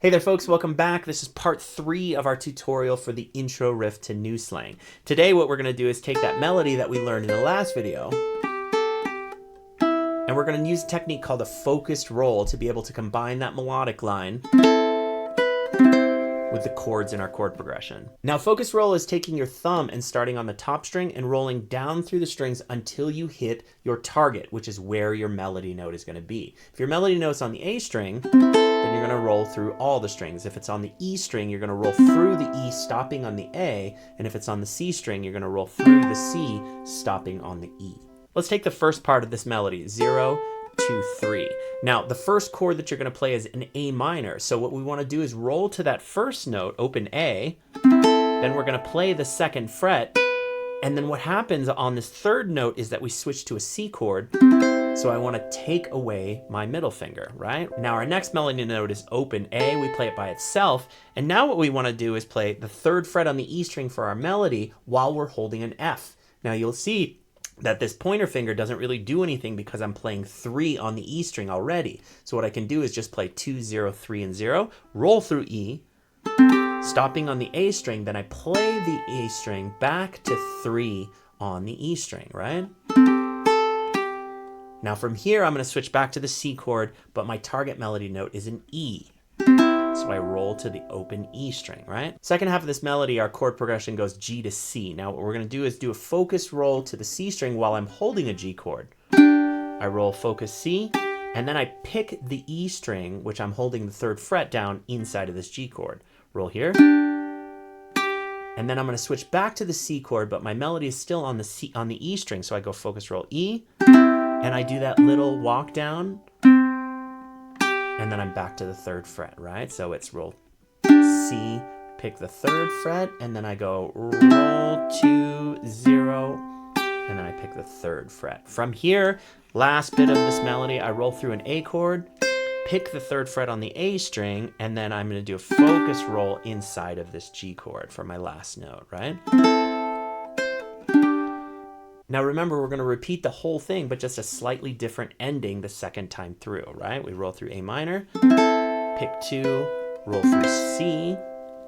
Hey there folks, welcome back. This is part 3 of our tutorial for the intro riff to new slang. Today what we're going to do is take that melody that we learned in the last video and we're going to use a technique called a focused roll to be able to combine that melodic line with the chords in our chord progression. Now focus roll is taking your thumb and starting on the top string and rolling down through the strings until you hit your target, which is where your melody note is going to be. If your melody note's on the A string, then you're going to roll through all the strings. If it's on the E string, you're going to roll through the E, stopping on the A, and if it's on the C string, you're going to roll through the C, stopping on the E. Let's take the first part of this melody, 0, 2, 3. Now, the first chord that you're going to play is an A minor. So what we want to do is roll to that first note, open A, then we're going to play the second fret, and then what happens on this third note is that we switch to a C chord. So I want to take away my middle finger, right? Now our next melody note is open A. We play it by itself. And now what we want to do is play the third fret on the E string for our melody while we're holding an F. Now you'll see that this pointer finger doesn't really do anything because I'm playing 3 on the E string already. So what I can do is just play 2, 0, 3, and 0, roll through E, stopping on the A string, then I play the A string back to 3 on the E string, right? Now from here, I'm going to switch back to the C chord, but my target melody note is an E. So I roll to the open E string, right? Second half of this melody, our chord progression goes G to C. Now what we're going to do is do a focus roll to the C string while I'm holding a G chord. I roll focus C, and then I pick the E string, which I'm holding the third fret down inside of this G chord. Roll here. And then I'm going to switch back to the C chord, but my melody is still on the E string, so I go focus roll E. And I do that little walk down, and then I'm back to the third fret, right? So it's roll C, pick the third fret, and then I go roll 2, 0, and then I pick the third fret. From here, last bit of this melody, I roll through an A chord, pick the third fret on the A string, and then I'm going to do a focus roll inside of this G chord for my last note, right? Now remember, we're going to repeat the whole thing, but just a slightly different ending the second time through, right? We roll through A minor, pick 2, roll through C,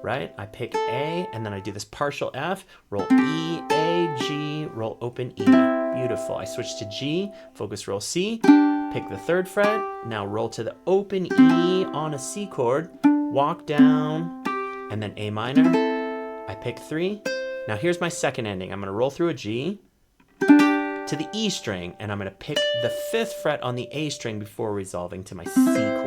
right? I pick A, and then I do this partial F, roll E, A, G, roll open E. Beautiful. I switch to G, focus roll C, pick the third fret, now roll to the open E on a C chord, walk down, and then A minor, I pick 3. Now here's my second ending. I'm going to roll through a G, to the E string, and I'm going to pick the 5th fret on the A string before resolving to my C chord.